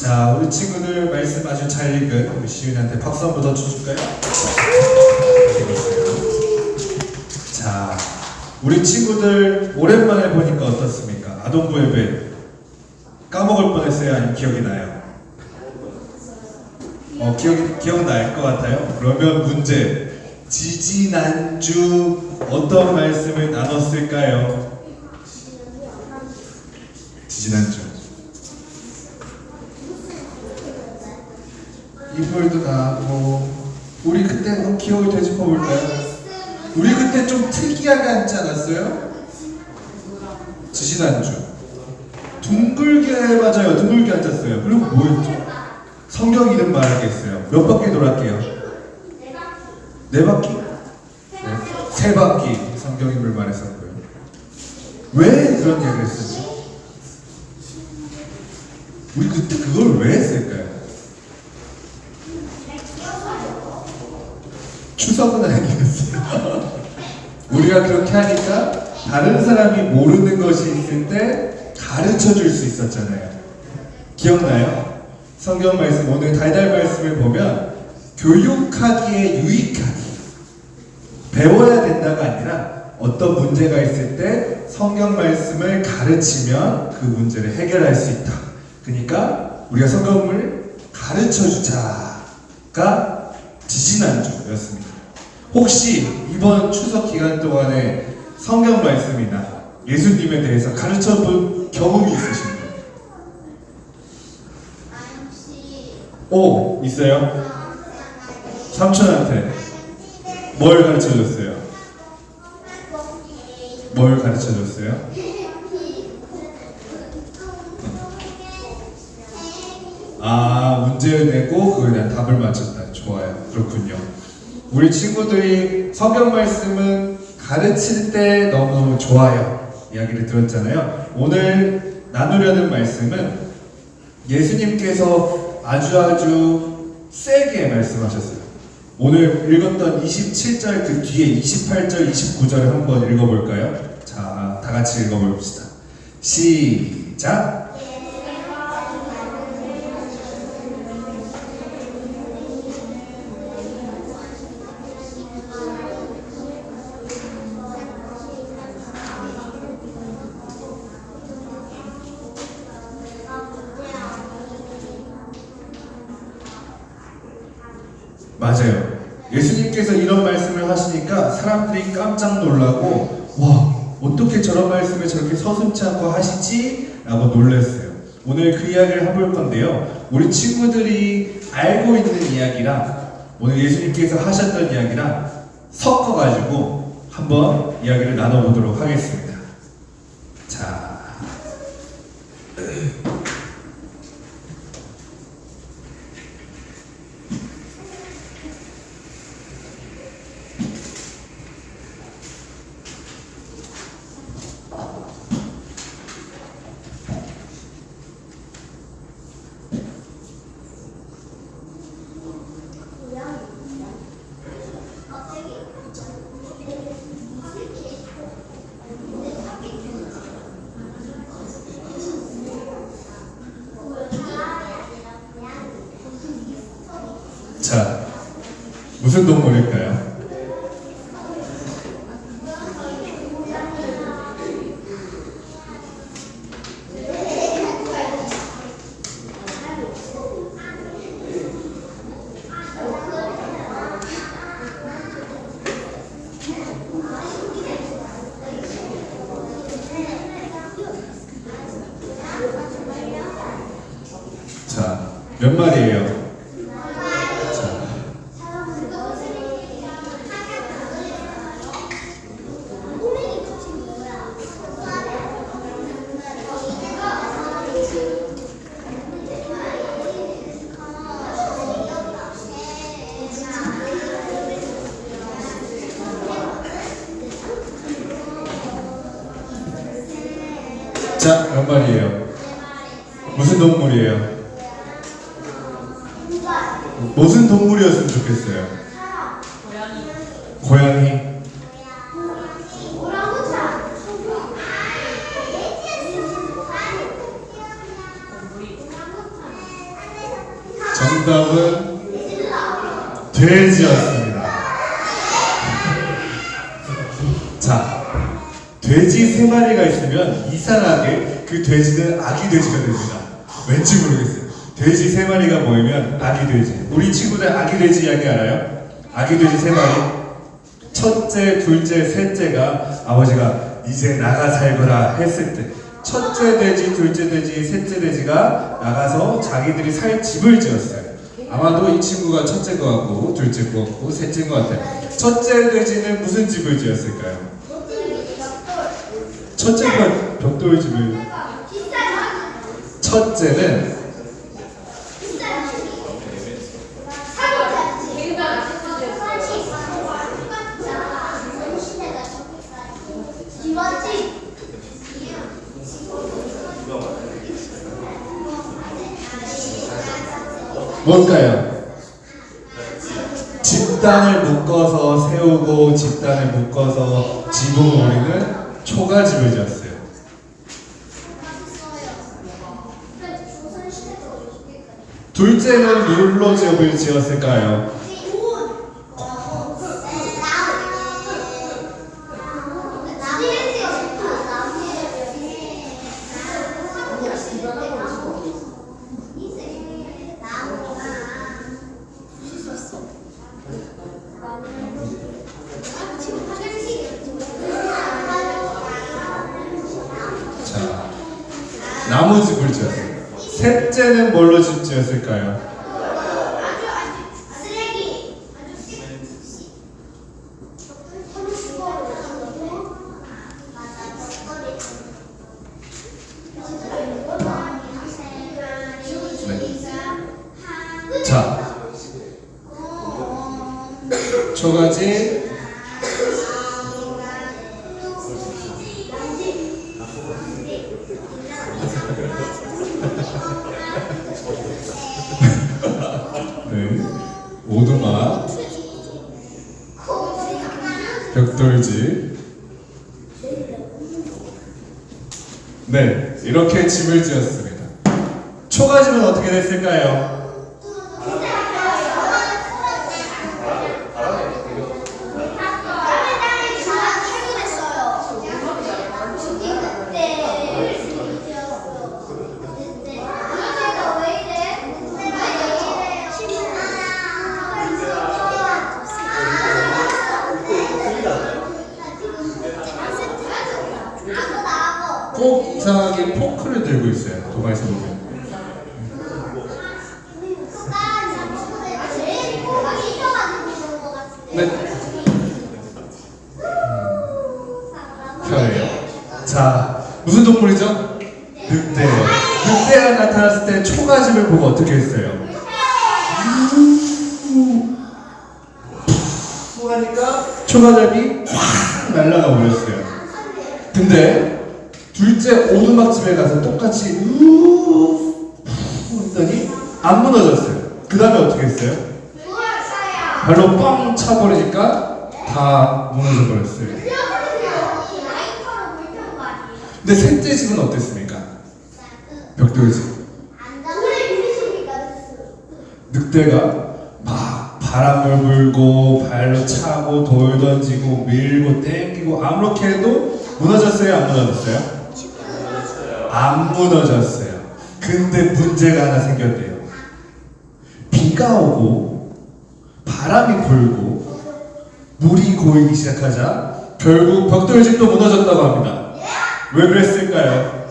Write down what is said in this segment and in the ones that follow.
자, 우리 친구들 말씀 아주 잘 읽은 우리 시윤이한테 박수 한번 더 쳐줄까요? 자, 우리 친구들 오랜만에 보니까 어떻습니까? 아동부 예배 까먹을 뻔했어요? 아니면 기억이 나요? 기억날 것 같아요? 그러면 문제, 지지난주 어떤 말씀을 나눴을까요? 지지난주 이불도 나고 우리 그때 한번 기억을 되짚어 볼까요? 우리 그때 좀 특이하게 앉지 않았어요? 지지난주 둥글게, 맞아요, 둥글게 앉았어요. 그리고 뭐였죠? 성경 이름 말하겠어요. 몇 바퀴 돌았게요? 네 바퀴? 네. 세 바퀴 성경 이름을 말했었고요. 왜 그런 얘기를 했었죠? 우리 그때 그걸 왜 했을까요? 추석은 아니었어요. 우리가 그렇게 하니까 다른 사람이 모르는 것이 있을 때 가르쳐 줄 수 있었잖아요. 기억나요? 성경 말씀, 오늘 달달 말씀을 보면 교육하기에 유익하기, 배워야 된다가 아니라 어떤 문제가 있을 때 성경 말씀을 가르치면 그 문제를 해결할 수 있다. 그러니까 우리가 성경을 가르쳐 주자가 지지난주였습니다. 혹시 이번 추석 기간 동안에 성경 말씀이나 예수님에 대해서 가르쳐 본 경험이 있으신가요? 오, 있어요? 삼촌한테 뭘 가르쳐 줬어요? 뭘 가르쳐 줬어요? 문제를 내고 그거에 대한 답을 맞췄다. 좋아요. 그렇군요. 우리 친구들이 성경 말씀은 가르칠 때 너무너무 좋아요. 이야기를 들었잖아요. 오늘 나누려는 말씀은 예수님께서 아주 세게 말씀하셨어요. 오늘 읽었던 27절 그 뒤에 28절, 29절을 한번 읽어볼까요? 자, 다 같이 읽어봅시다. 시작! 맞아요. 예수님께서 이런 말씀을 하시니까 사람들이 깜짝 놀라고, 와, 어떻게 저런 말씀을 저렇게 서슴지 않고 하시지? 라고 놀랐어요. 오늘 그 이야기를 해볼 건데요. 우리 친구들이 알고 있는 이야기랑 오늘 예수님께서 하셨던 이야기랑 섞어가지고 한번 이야기를 나눠보도록 하겠습니다. 자, 자, 무슨 동물일까요? 자, 몇 마리예요? 자, 몇 마리예요? 무슨 동물이에요? 무슨 동물이었으면 좋겠어요? 고양이. 정답은 돼지였습니다. 자, 돼지 3마리가 있으면 이상하게 그 돼지는 아기 돼지가 됩니다. 왠지 모르겠어요. 돼지 3마리가 모이면 아기 돼지. 우리 친구들 아기 돼지 이야기 알아요? 아기 돼지 3마리. 첫째, 둘째, 셋째가 아버지가 이제 나가 살거라 했을 때 첫째 돼지, 둘째 돼지, 셋째 돼지가 나가서 자기들이 살 집을 지었어요. 아마도 이 친구가 첫째 거 같고 둘째 거 같고 셋째 거 같아요. 첫째 돼지는 무슨 집을 지었을까요? 첫째가 벽돌 집을. 첫째는 뭘까요? 집단을 묶어서 세우고 집단을 묶어서 지붕을 올리는 초가집을 지었어요. 둘째는 뭘로 집을 지었을까요? 자, 나무집을 지었어요. 셋째는 뭘로 집 지었을까요? 네. 자, 초가집. 네, 오두막, 벽돌집. 네, 이렇게 집을 지었습니다. 초가집은 어떻게 됐을까요? 꼭 이상하게 포크를 들고 있어요. 도마에서 보면. 네. 편해요. 자, 무슨 동물이죠? 늑대예요. 늑대가 나타났을 때 초가집을 보고 어떻게 했어요? 하니까 초가집이 확 날아가 버렸어요. 근데 둘째 오두막집에 가서 똑같이 했더니 안 무너졌어요. 그 다음에 어떻게 했어요? 발로 뻥 차버리니까 다 무너져 버렸어요. 근데 셋째 집은 어땠습니까? 벽돌집. 늑대가 막 바람을 불고 발로 차고 돌 던지고 밀고 땡기고 아무렇게 해도 무너졌어요? 안 무너졌어요? 안 무너졌어요. 근데 문제가 하나 생겼대요. 비가 오고 바람이 불고 물이 고이기 시작하자 결국 벽돌집도 무너졌다고 합니다. 왜 그랬을까요?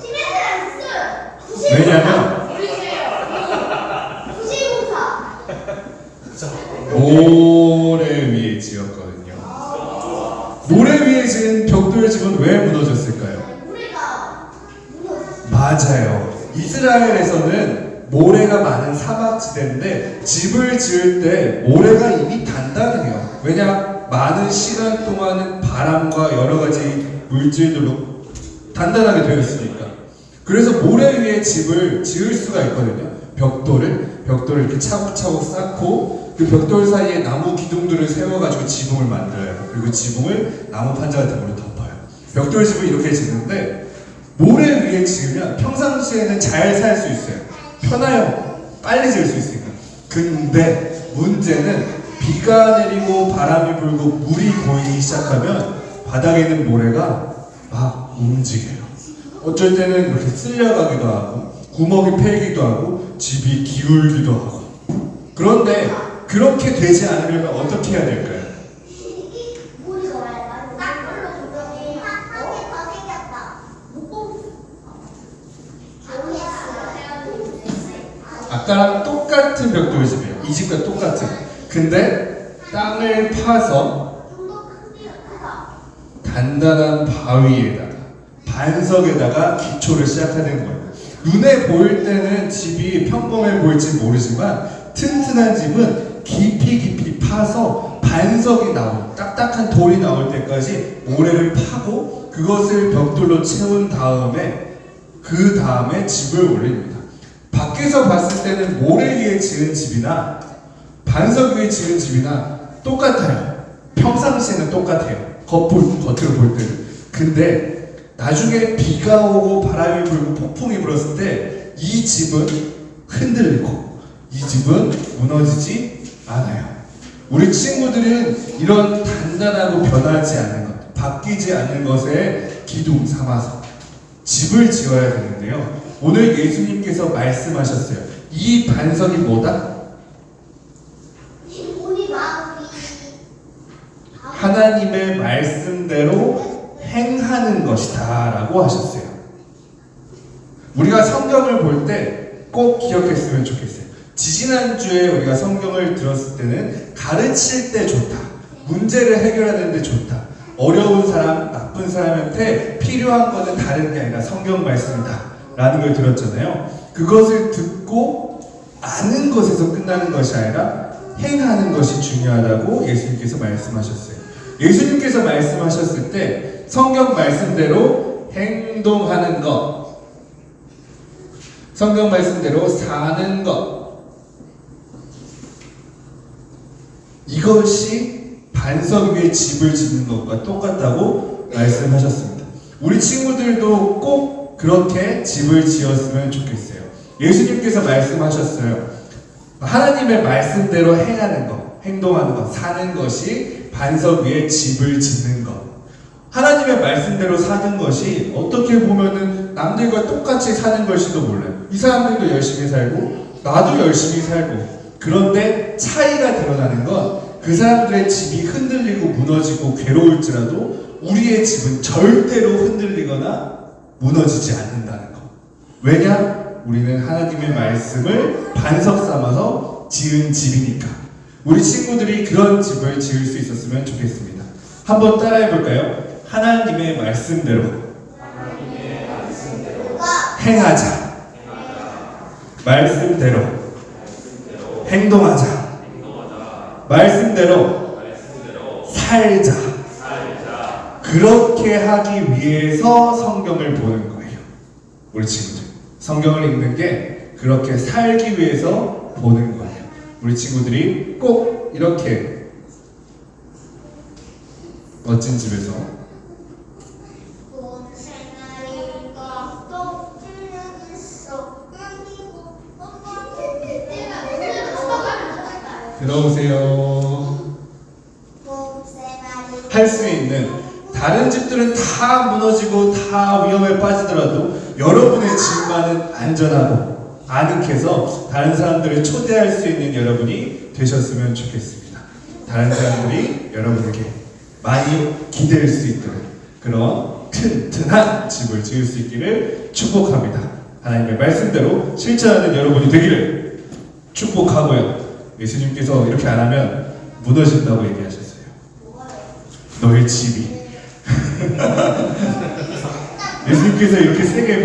왜냐면 모래 위에 지었거든요. 모래 위에 지은 벽돌집은 왜 무너졌을까요? 맞아요. 이스라엘에서는 모래가 많은 사막지대인데 집을 지을 때 모래가 이미 단단해요. 왜냐? 많은 시간 동안은 바람과 여러 가지 물질들로 단단하게 되어 있으니까. 그래서 모래 위에 집을 지을 수가 있거든요. 벽돌을 이렇게 차곡차곡 쌓고 그 벽돌 사이에 나무 기둥들을 세워가지고 지붕을 만들어요. 그리고 지붕을 나무 판자 같은 걸로 덮어요. 벽돌 집을 이렇게 짓는데 모래 위에 지으면 평상시에는 잘 살 수 있어요. 편해요. 빨리 지을 수 있으니까. 근데 문제는 비가 내리고 바람이 불고 물이 고이기 시작하면 바닥에 있는 모래가 막 움직여요. 어쩔 때는 이렇게 쓸려가기도 하고 구멍이 패이기도 하고 집이 기울기도 하고. 그런데 그렇게 되지 않으려면 어떻게 해야 될까요? 아까랑 똑같은 벽돌 집이에요. 이 집과 똑같은. 근데 땅을 파서 단단한 바위에다가 반석에다가 기초를 시작하는 거예요. 눈에 보일 때는 집이 평범해 보일지 모르지만 튼튼한 집은 깊이 파서 반석이 나오고 딱딱한 돌이 나올 때까지 모래를 파고 그것을 벽돌로 채운 다음에 그 다음에 집을 올립니다. 밖에서 봤을 때는 모래 위에 지은 집이나 반석 위에 지은 집이나 똑같아요. 평상시에는 똑같아요. 겉으로 볼 때는. 근데 나중에 비가 오고 바람이 불고 폭풍이 불었을 때 이 집은 흔들리고 이 집은 무너지지 않아요. 우리 친구들은 이런 단단하고 변하지 않는 것, 바뀌지 않는 것에 기둥 삼아서 집을 지어야 되는데요. 오늘 예수님께서 말씀하셨어요. 이 반석이 뭐다? 하나님의 말씀대로 행하는 것이다 라고 하셨어요. 우리가 성경을 볼 때 꼭 기억했으면 좋겠어요. 지지난주에 우리가 성경을 들었을 때는 가르칠 때 좋다, 문제를 해결하는 데 좋다, 어려운 사람, 나쁜 사람한테 필요한 것은 다른 게 아니라 성경 말씀이다 라는 걸 들었잖아요. 그것을 듣고 아는 것에서 끝나는 것이 아니라 행하는 것이 중요하다고 예수님께서 말씀하셨어요. 예수님께서 말씀하셨을 때 성경 말씀대로 행동하는 것, 성경 말씀대로 사는 것, 이것이 반석 위에 집을 짓는 것과 똑같다고 말씀하셨습니다. 우리 친구들도 꼭 그렇게 집을 지었으면 좋겠어요. 예수님께서 말씀하셨어요. 하나님의 말씀대로 행하는 것, 행동하는 것, 사는 것이 반석 위에 집을 짓는 것. 하나님의 말씀대로 사는 것이 어떻게 보면은 남들과 똑같이 사는 걸지도 몰라요. 이 사람들도 열심히 살고 나도 열심히 살고. 그런데 차이가 드러나는 건 그 사람들의 집이 흔들리고 무너지고 괴로울지라도 우리의 집은 절대로 흔들리거나 무너지지 않는다는 것. 왜냐? 우리는 하나님의 말씀을 반석 삼아서 지은 집이니까. 우리 친구들이 그런 집을 지을 수 있었으면 좋겠습니다. 한번 따라해 볼까요? 하나님의 말씀대로 행하자. 말씀대로 행동하자. 말씀대로 살자. 그렇게 하기 위해서 성경을 보는 거예요. 우리 친구들. 성경을 읽는 게 그렇게 살기 위해서 보는 거예요. 우리 친구들이 꼭 이렇게 멋진 집에서 들어오세요. 할 수 있는, 다른 집들은 다 무너지고 다 위험에 빠지더라도 여러분의 집만은 안전하고 아늑해서 다른 사람들을 초대할 수 있는 여러분이 되셨으면 좋겠습니다. 다른 사람들이 여러분에게 많이 기댈 수 있도록 그런 튼튼한 집을 지을 수 있기를 축복합니다. 하나님의 말씀대로 실천하는 여러분이 되기를 축복하고요. 예수님께서 이렇게 안 하면 무너진다고 얘기하셨어요. 너의 집이. 예수님께서 이렇게 세게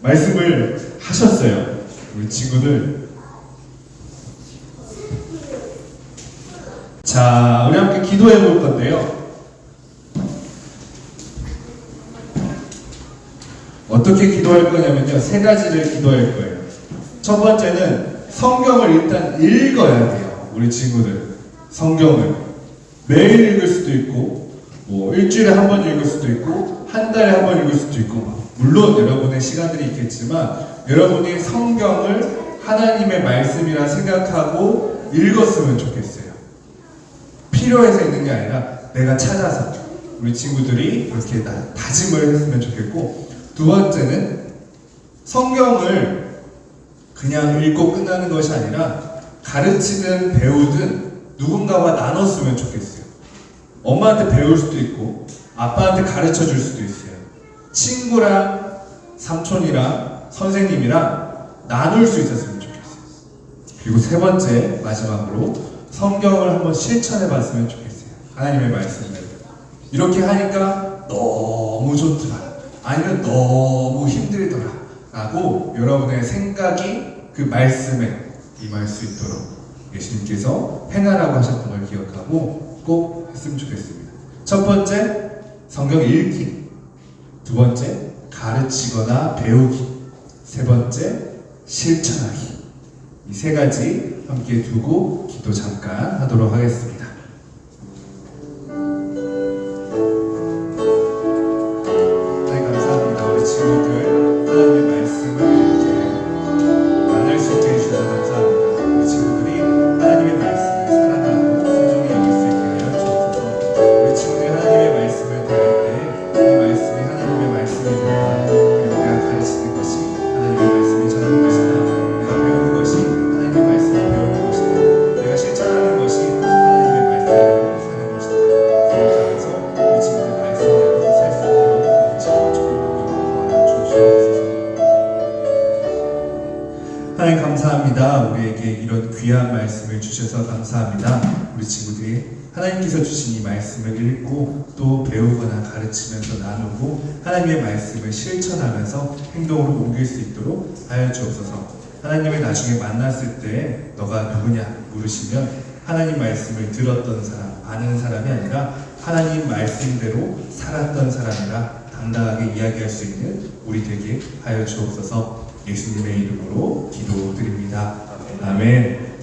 말씀을 하셨어요. 우리 친구들. 자, 우리 함께 기도해 볼 건데요. 어떻게 기도할 거냐면요, 세 가지를 기도할 거예요. 첫 번째는 성경을 일단 읽어야 돼요. 우리 친구들. 성경을 매일 읽을 수도 있고, 뭐 일주일에 한 번 읽을 수도 있고, 한 달에 한 번 읽을 수도 있고, 물론 여러분의 시간들이 있겠지만 여러분이 성경을 하나님의 말씀이라 생각하고 읽었으면 좋겠어요. 필요해서 있는 게 아니라 내가 찾아서 우리 친구들이 그렇게 다짐을 했으면 좋겠고, 두 번째는 성경을 그냥 읽고 끝나는 것이 아니라 가르치든 배우든 누군가와 나눴으면 좋겠어요. 엄마한테 배울 수도 있고 아빠한테 가르쳐 줄 수도 있어요. 친구랑 삼촌이랑 선생님이랑 나눌 수 있었으면 좋겠어요. 그리고 세 번째, 마지막으로 성경을 한번 실천해 봤으면 좋겠어요. 하나님의 말씀을 이렇게 하니까 너무 좋더라, 아니면 너무 힘들더라 라고 여러분의 생각이 그 말씀에 임할 수 있도록 예수님께서 행하라고 하셨던 걸 기억하고 꼭 했으면 좋겠습니다. 첫 번째, 성경 읽기. 두 번째, 가르치거나 배우기. 세 번째, 실천하기. 이 세 가지 함께 두고 기도 잠깐 하도록 하겠습니다. 네, 감사합니다. 우리 친구들 하나님의 말씀을 이렇게 만날 수 있게 해주셔서 감사합니다. 우리 친구들이 하나님의 말씀을 사랑하고 소중히 여길 수 있게 하여 주옵소서. 우리 친구들이 하나님의 말씀을 들을 때 이 말씀이 하나님의 말씀이구나, 그리고 내가 가르치는 것이 하나님의 말씀이 전하는 것이다, 내가 배우는 것이 하나님의 말씀을 배우는 것이다, 내가 실천하는 것이 하나님의 말씀대로 사는 것이다 생각하면서 우리 친구들 말씀대로 살 수 있도록 지켜주고 주시옵소서. 하나님 감사합니다. 우리에게 이런 귀한 말씀을 주셔서 감사합니다. 우리 친구들이 하나님께서 주신 이 말씀을 읽고 또 배우거나 가르치면서 나누고 하나님의 말씀을 실천하면서 행동으로 옮길 수 있도록 하여 주옵소서. 하나님을 나중에 만났을 때 너가 누구냐 물으시면 하나님 말씀을 들었던 사람, 아는 사람이 아니라 하나님 말씀대로 살았던 사람이라 당당하게 이야기할 수 있는 우리 되게 하여 주옵소서. 예수님의 이름으로 기도드립니다. 아멘.